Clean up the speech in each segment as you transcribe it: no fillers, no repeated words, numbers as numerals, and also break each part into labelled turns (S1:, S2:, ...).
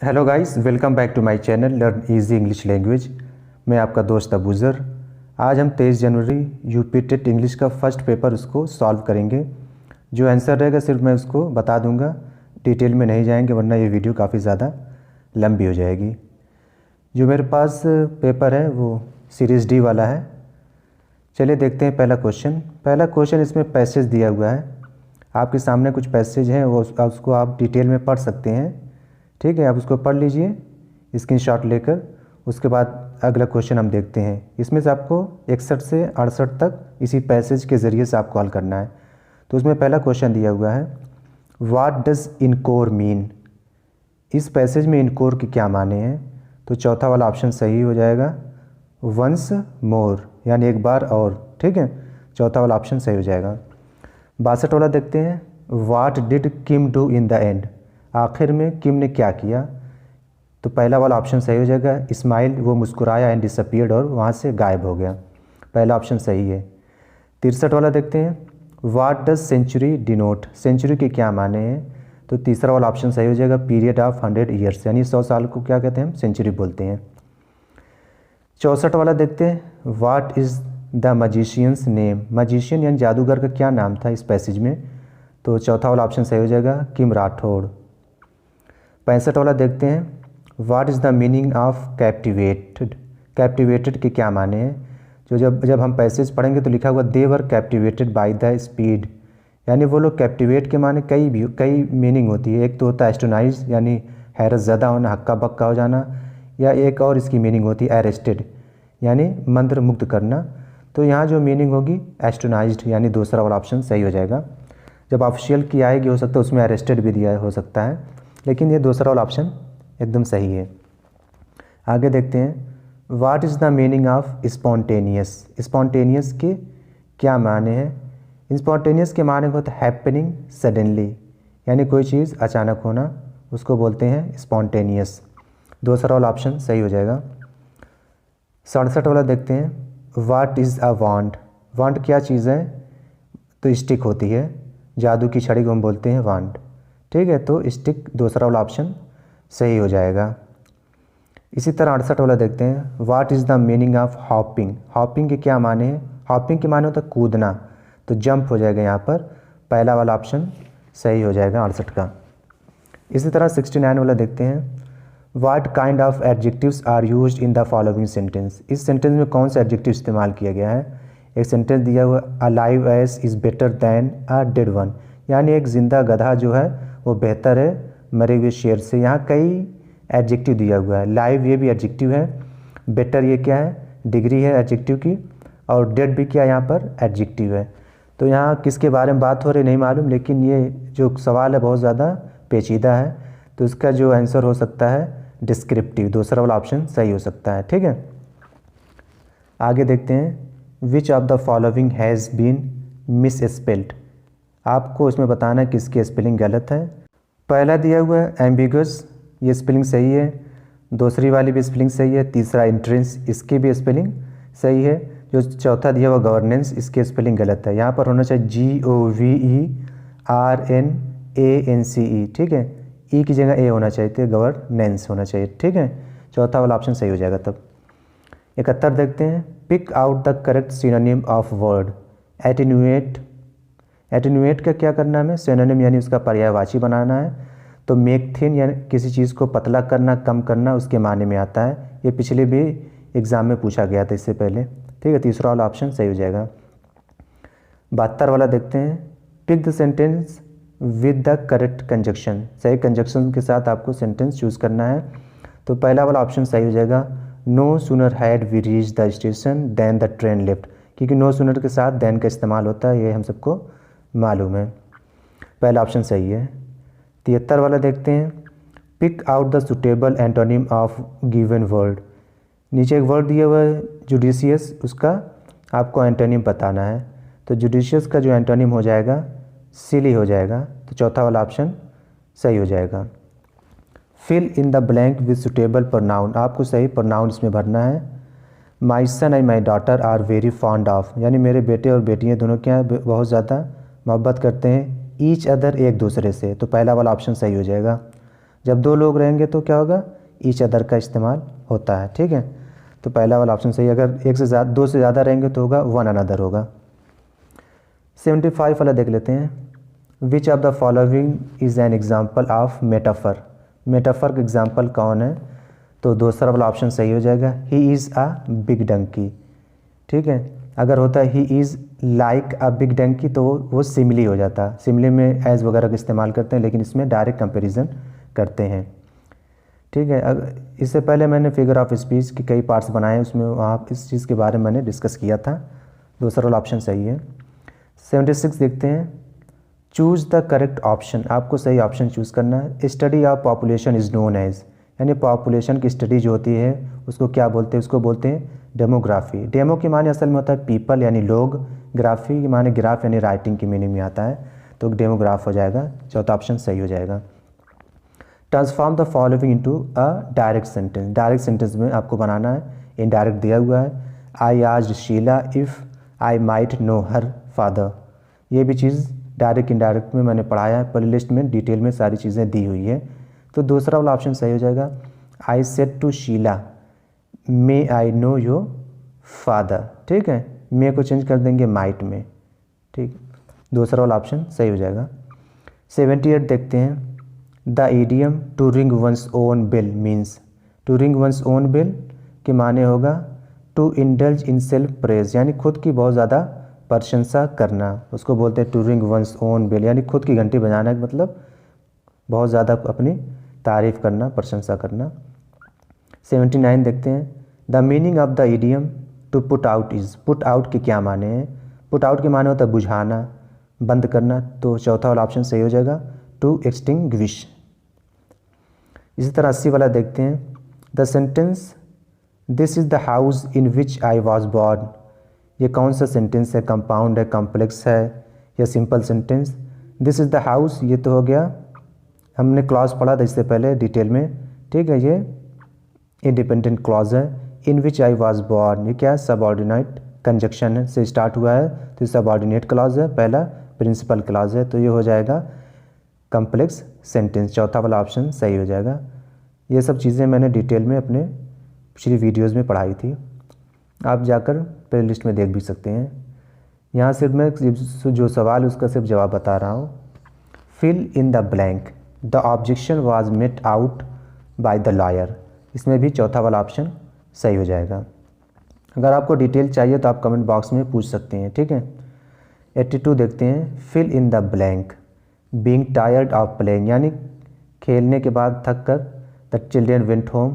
S1: Hello guys, welcome back to my channel learn easy English language. मैं आपका दोस्त अबूज़र। आज हम 23 जनवरी यूपी टेट इंग्लिश का फर्स्ट पेपर उसको सॉल्व करेंगे। जो आंसर रहेगा सिर्फ मैं उसको बता दूंगा, डिटेल में नहीं जाएंगे वरना ये वीडियो काफ़ी ज़्यादा लंबी हो जाएगी। जो मेरे पास पेपर है वो सीरीज़ डी वाला है। चलिए देखते हैं पहला क्वेश्चन इसमें पैसेज दिया हुआ है। आपके सामने कुछ पैसेज हैं, वो उसको आप डिटेल में पढ़ सकते हैं। ठीक है, आप उसको पढ़ लीजिए स्क्रीनशॉट लेकर। उसके बाद अगला क्वेश्चन हम देखते हैं। इसमें से आपको 61 से 68 तक इसी पैसेज के ज़रिए से आपको हल करना है। तो उसमें पहला क्वेश्चन दिया हुआ है, व्हाट डज़ इनकोर मीन। इस पैसेज में इनकोर के क्या माने हैं? तो चौथा वाला ऑप्शन सही हो जाएगा, वंस मोर, यानी एक बार और। ठीक है, चौथा वाला ऑप्शन सही हो जाएगा। 62 वाला देखते हैं, what did Kim do in the end. आखिर में किम ने क्या किया? तो पहला वाला ऑप्शन सही हो जाएगा, स्माइल, वो मुस्कुराया एंड डिसअपीयर्ड, और वहाँ से गायब हो गया। पहला ऑप्शन सही है। 63 वाला देखते हैं, what does century denote. Century के क्या माने हैं? तो तीसरा वाला ऑप्शन सही हो जाएगा, पीरियड ऑफ 100 ईयर्स, यानी 100 साल को क्या कहते हैं हम? सेंचुरी बोलते हैं। 64 वाला देखते हैं, what is the magicians name. Magician यानी जादूगर का क्या नाम था इस पैसेज में? तो चौथा वाला ऑप्शन सही हो जाएगा, किम राठौड़। 65 वाला देखते हैं, what is the meaning of captivated. Captivated के क्या माने हैं? जो जब हम पैसेज पढ़ेंगे तो लिखा हुआ, दे वर कैप्टिवेटेड बाय द स्पीड, यानी वो लोग कैप्टिवेट के माने कई मीनिंग होती है। एक तो होता है एस्टोनाइज, यानी हैरत ज़दा होना, हक्का बक्का हो जाना, या एक और इसकी मीनिंग होती है अरेस्टेड, यानी मंत्र मुक्त करना। तो यहाँ जो मीनिंग होगी एस्टोनाइज्ड, यानी दूसरा वाला ऑप्शन सही हो जाएगा। जब ऑफिशियल की आएगी हो सकता है उसमें अरेस्टेड भी दिया हो सकता है, लेकिन ये दूसरा वाला ऑप्शन एकदम सही है। आगे देखते हैं, what is the meaning of spontaneous. Spontaneous के क्या माने हैं? स्पॉन्टेनियस के माने होते हैं हैपनिंग सडनली, यानी कोई चीज़ अचानक होना, उसको बोलते हैं स्पॉन्टेनियस। दूसरा वाला ऑप्शन सही हो जाएगा। 67 वाला देखते हैं, व्हाट इज़ अ वांड। वांड क्या चीज़ है? तो स्टिक होती है, जादू की छड़ी को हम बोलते हैं वांड। ठीक है, तो स्टिक दूसरा वाला ऑप्शन सही हो जाएगा। इसी तरह 68 वाला देखते हैं, what is the meaning of hopping. Hopping के क्या माने हैं? हॉपिंग के माने होता है कूदना, तो जंप हो जाएगा यहाँ पर। पहला वाला ऑप्शन सही हो जाएगा 68 का। इसी तरह 69 वाला देखते हैं, what kind of adjectives are used in the following sentence. इस सेंटेंस में कौन सा एडजेक्टिव इस्तेमाल किया गया है? एक सेंटेंस दिया हुआ, alive ass is better than a dead one, यानी एक जिंदा गधा जो है वो बेहतर है मरे हुए शेर से। यहाँ कई एडजेक्टिव दिया हुआ है। लाइव ये भी एडजेक्टिव है, बेटर ये क्या है? डिग्री है एडजेक्टिव की, और डेड भी क्या यहाँ पर एडजेक्टिव है। तो यहाँ किसके बारे में बात हो रही नहीं मालूम, लेकिन ये जो सवाल है बहुत ज़्यादा पेचीदा है, तो इसका जो आंसर हो सकता है डिस्क्रिप्टिव, दूसरा वाला ऑप्शन सही हो सकता है। ठीक है, आगे देखते हैं, which of the following has been misspelled. आपको इसमें बताना है किसकी स्पेलिंग गलत है। पहला दिया हुआ है एम्बिगस, ये स्पेलिंग सही है। दूसरी वाली भी स्पेलिंग सही है। तीसरा इंट्रेंस, इसकी भी स्पेलिंग सही है। जो चौथा दिया हुआ गवर्नेंस, इसकी स्पेलिंग गलत है। यहाँ पर होना चाहिए GOVERNANCE। ठीक है, ई की जगह ए होना चाहिए थे, गवर्नेंस होना चाहिए। ठीक है, चौथा वाला ऑप्शन सही हो जाएगा तब। 71 देखते हैं, pick out the correct synonym of word attenuate. Attenuate का क्या करना है हमें? सिनोनिम यानी उसका पर्यायवाची बनाना है। तो मेक थिन यानी किसी चीज़ को पतला करना, कम करना, उसके माने में आता है। ये पिछले भी एग्ज़ाम में पूछा गया था इससे पहले। ठीक है, तीसरा वाला ऑप्शन सही हो जाएगा। 72 वाला देखते हैं, pick the sentence with the correct conjunction. सही कंजक्शन के साथ आपको सेंटेंस चूज़ करना है। तो पहला वाला ऑप्शन सही हो जाएगा, no sooner had we reach the station than the train left, क्योंकि नो सूनर के साथ दैन का इस्तेमाल होता है, ये हम सबको मालूम है। पहला ऑप्शन सही है। 73 वाला देखते हैं, pick out the suitable antonym of given word. नीचे एक वर्ड दिया हुआ है जुडिशियस, उसका आपको एंटोनिम बताना है। तो जुडिशियस का जो एंटोनिम हो जाएगा सिली हो जाएगा, तो चौथा वाला ऑप्शन सही हो जाएगा। Fill in the blank with suitable pronoun, आपको सही प्रोनाउन इसमें भरना है। My son and my daughter are very fond of, यानी मेरे बेटे और बेटियाँ दोनों क्या बहुत ज़्यादा मोहब्बत करते हैं ईच अदर, एक दूसरे से। तो पहला वाला ऑप्शन सही हो जाएगा। जब दो लोग रहेंगे तो क्या होगा, ईच अदर का इस्तेमाल होता है। ठीक है, तो पहला वाला ऑप्शन सही। अगर एक से ज़्यादा, दो से ज़्यादा रहेंगे तो होगा वन अनदर होगा। 75 वाला देख लेते हैं। Which of the following is an example of metaphor. Metaphor का एग्जाम्पल कौन है, तो दूसरा वाला ऑप्शन सही हो जाएगा, he is a big donkey. ठीक है, अगर होता है he is like a big donkey तो वो सिमिली हो जाता। सिमिली में एज वगैरह का इस्तेमाल करते हैं, लेकिन इसमें डायरेक्ट कंपैरिजन करते हैं। ठीक है, इससे पहले मैंने फिगर ऑफ स्पीच के कई पार्ट्स बनाए, उसमें वहाँ इस चीज़ के बारे में मैंने डिस्कस किया था। दूसरा वाला ऑप्शन सही है। 76 देखते हैं। चूज़ द करेक्ट ऑप्शन, आपको सही ऑप्शन चूज़ करना है। Study of population is known as, यानी पॉपुलेशन की स्टडी जो होती है उसको क्या बोलते हैं, उसको बोलते हैं डेमोग्राफी। डेमो के माने असल में होता है पीपल यानी लोग, ग्राफी के माने ग्राफ यानी राइटिंग की मीनिंग में आता है, तो डेमोग्राफ हो जाएगा। चौथा ऑप्शन सही हो जाएगा। Transform the following into a direct sentence. Direct sentence में आपको बनाना है, इनडायरेक्ट दिया हुआ है। I asked Sheela if I might know her father. ये भी चीज़ डायरेक्ट इनडायरेक्ट में मैंने पढ़ाया है, प्ले लिस्ट में डिटेल में सारी चीज़ें दी हुई है। तो दूसरा वाला ऑप्शन सही हो जाएगा। I said to Sheela may I know your father. ठीक है, मे को चेंज कर देंगे माइट में। ठीक, दूसरा वाला ऑप्शन सही हो जाएगा। 78 देखते हैं। The idiom to ring one's own bell means. To ring one's own bell के माने होगा to indulge in self praise, यानी खुद की बहुत ज़्यादा प्रशंसा करना, उसको बोलते हैं to ring one's own bell, यानी खुद की घंटी बजाना, मतलब बहुत ज़्यादा अपनी तारीफ़ करना, प्रशंसा करना। 79 देखते हैं। The meaning of the idiom to put out is. Put out के क्या माने हैं, पुट आउट के माने होता है बुझाना, बंद करना, तो चौथा वाला ऑप्शन सही हो जाएगा, टू एक्सटिंग्विश। इसी तरह 80 वाला देखते हैं। The sentence this is the house in which I was born. ये कौन सा सेंटेंस है, कंपाउंड है, कॉम्प्लेक्स है या simple sentence. This is the house, ये तो हो गया, हमने क्लॉज पढ़ा था इससे पहले डिटेल में। ठीक है, ये इंडिपेंडेंट क्लॉज है। इन विच आई वॉज बॉर्न, ये क्या है, सबऑर्डिनेट कंजक्शन है, से स्टार्ट हुआ है, तो सबऑर्डिनेट क्लॉज है। पहला प्रिंसिपल क्लॉज है, तो ये हो जाएगा कॉम्प्लेक्स सेंटेंस। चौथा वाला ऑप्शन सही हो जाएगा। ये सब चीज़ें मैंने डिटेल में अपने पिछली वीडियोज़ में पढ़ाई थी, आप जाकर प्ले लिस्ट में देख भी सकते हैं। यहाँ सिर्फ मैं जो सवाल है उसका सिर्फ जवाब बता रहा हूँ। Fill in the blank. The objection was met out by the lawyer. इसमें भी चौथा वाला ऑप्शन सही हो जाएगा। अगर आपको डिटेल चाहिए तो आप कमेंट बॉक्स में पूछ सकते हैं। ठीक है, 82 देखते हैं। Fill in the blank. Being tired of playing, यानी खेलने के बाद थक कर द चिल्ड्रेन वेंट होम,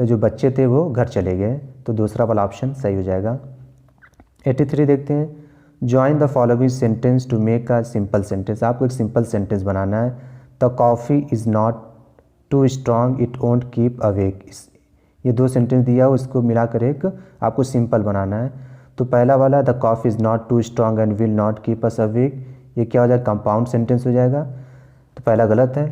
S1: जो बच्चे थे वो घर चले गए, तो दूसरा वाला ऑप्शन सही हो जाएगा। 83 देखते हैं। Join the following sentence to make a simple sentence. आपको एक सिंपल सेंटेंस बनाना है। The coffee is not too strong it won't keep awake. ये दो सेंटेंस दिया हो, इसको मिलाकर एक आपको सिंपल बनाना है। तो पहला वाला the coffee is not too strong and will not keep us awake, ये क्या हो जाएगा, कंपाउंड सेंटेंस हो जाएगा, तो पहला गलत है।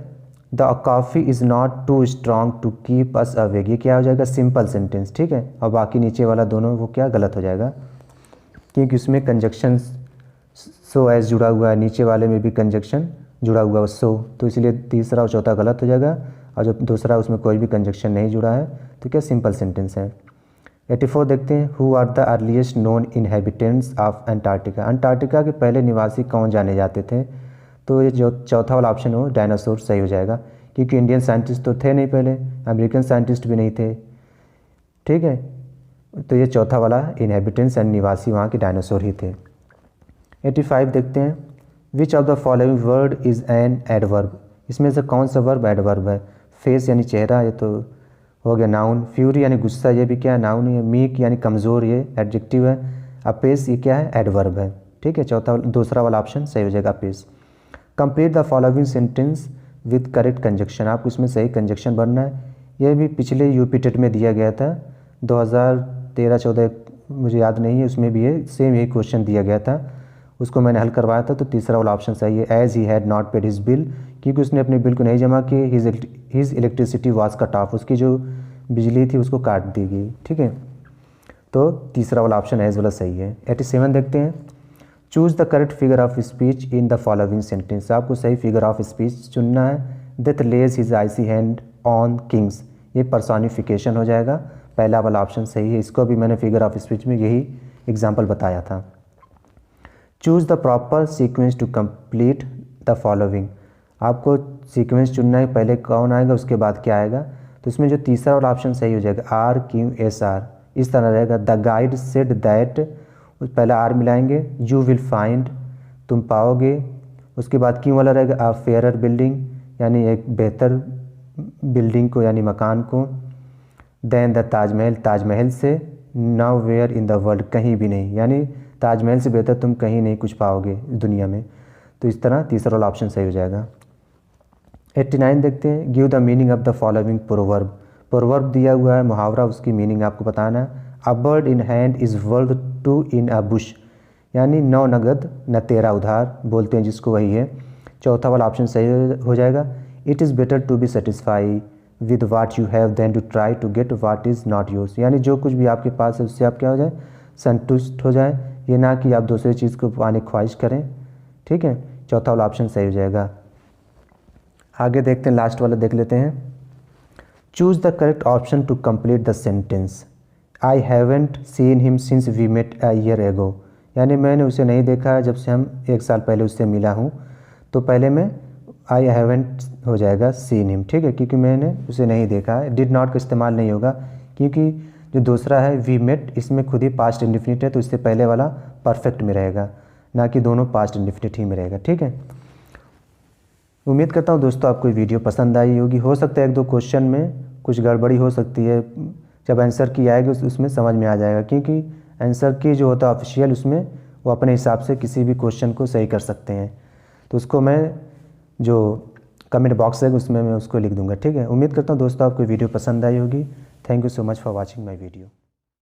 S1: The coffee is not too strong to keep us awake, ये क्या हो जाएगा, सिंपल सेंटेंस। ठीक है, और बाकी नीचे वाला दोनों वो क्या गलत हो जाएगा, क्योंकि उसमें कंजक्शन सो एज जुड़ा हुआ है, नीचे वाले में भी कंजक्शन जुड़ा हुआ है सो, तो इसलिए तीसरा और चौथा गलत हो जाएगा। और जो दूसरा उसमें कोई भी कंजक्शन नहीं जुड़ा है, तो क्या सिंपल सेंटेंस है। 84 देखते हैं। Who are the earliest known inhabitants of Antarctica. Antarctica के पहले निवासी कौन जाने जाते थे, तो ये जो चौथा वाला ऑप्शन हो डायनासोर सही हो जाएगा, क्योंकि इंडियन साइंटिस्ट तो थे नहीं पहले, अमेरिकन साइंटिस्ट भी नहीं थे। ठीक है, तो ये चौथा वाला इनहेबिटेंट्स यानी निवासी वहाँ के डायनासोर ही थे। 85 देखते हैं। Which of the following word is an adverb. इसमें से कौन सा वर्ब एडवर्ब है। फेस यानी चेहरा, ये तो हो गया नाउन। फ्यूरी यानी गुस्सा, ये भी क्या है, नाउन है। मीक यानी कमज़ोर, ये एडजेक्टिव है। अपेस ये क्या है, एडवर्ब है। ठीक है, चौथा दूसरा वाला ऑप्शन सही हो जाएगा, अपेस। Complete the following sentence with correct conjunction. आपको इसमें सही कंजक्शन भरना है। ये भी पिछले यूपी टेट में दिया गया था 2013-14, मुझे याद नहीं है, उसमें भी ये सेम यही क्वेश्चन दिया गया था, उसको मैंने हल करवाया था। तो तीसरा वाला ऑप्शन सही है, as he had not paid his bill, क्योंकि उसने अपने बिल को नहीं जमा की। His electricity was cut off, उसकी जो बिजली थी उसको काट दी गई। ठीक है, तो तीसरा वाला ऑप्शन एज वाला सही है। 87 देखते हैं। Choose the correct figure of speech in the following sentence. आपको सही फिगर ऑफ स्पीच चुनना है। Death lays his icy hand on kings, ये पर्सोनिफिकेशन हो जाएगा। पहला वाला ऑप्शन सही है, इसको भी मैंने फिगर ऑफ स्पीच में यही एग्जाम्पल बताया था। Choose the proper sequence to complete the following, आपको सीक्वेंस चुनना है, पहले कौन आएगा उसके बाद क्या आएगा। तो इसमें जो तीसरा वाला ऑप्शन सही हो जाएगा, RQSR, इस तरह रहेगा। द गाइड सेड दैट, पहला आर मिलाएंगे, यू विल फाइंड, तुम पाओगे। उसके बाद क्यों वाला रहेगा, अ फेयरर बिल्डिंग, यानी एक बेहतर बिल्डिंग को यानी मकान को। देन द ताजमहल, ताजमहल से। Nowhere in the world, कहीं भी नहीं, यानी ताजमहल से बेहतर तुम कहीं नहीं कुछ पाओगे दुनिया में। तो इस तरह तीसरा वाला ऑप्शन सही हो जाएगा। 89 देखते हैं, give the meaning of the following proverb, proverb दिया हुआ है मुहावरा, उसकी मीनिंग आपको बताना है। A bird in hand is worth two in a bush, यानी 9 नगद न तेरा उधार, बोलते हैं जिसको, वही है। चौथा वाला ऑप्शन सही हो जाएगा। It is better to be satisfy with what you have than to try to get what is not yours, यानी जो कुछ भी आपके पास है उससे आप क्या हो जाए, संतुष्ट हो जाए, ये ना कि आप दूसरी चीज़ को पाने की ख्वाहिश करें। ठीक है, चौथा वाला ऑप्शन सही हो जाएगा। आगे देखते हैं, लास्ट वाला देख लेते हैं। Choose the correct option to complete the sentence. I haven't seen him since we met a year ago, यानी मैंने उसे नहीं देखा जब से हम 1 साल पहले उससे मिला हूँ। तो पहले में आई हैवेंट हो जाएगा सीन हिम, ठीक है, क्योंकि मैंने उसे नहीं देखा है। डिड नॉट का इस्तेमाल नहीं होगा, क्योंकि जो दूसरा है वी मेट, इसमें खुद ही पास्ट इंडिफिनिट है, तो इससे पहले वाला परफेक्ट में रहेगा, ना कि दोनों पास्ट इंडिफिनिट ही में रहेगा। ठीक है, उम्मीद करता हूँ दोस्तों आपको ये वीडियो पसंद आई होगी। हो सकता है 1-2 क्वेश्चन में कुछ गड़बड़ी हो सकती है, जब आंसर की आएगी उसमें समझ में आ जाएगा, क्योंकि आंसर की जो होता है ऑफिशियल, उसमें वो अपने हिसाब से किसी भी क्वेश्चन को सही कर सकते हैं। तो उसको मैं जो कमेंट बॉक्स है उसमें मैं उसको लिख दूंगा। ठीक है, उम्मीद करता हूँ दोस्तों आपको वीडियो पसंद आई होगी। Thank you so much for watching my video.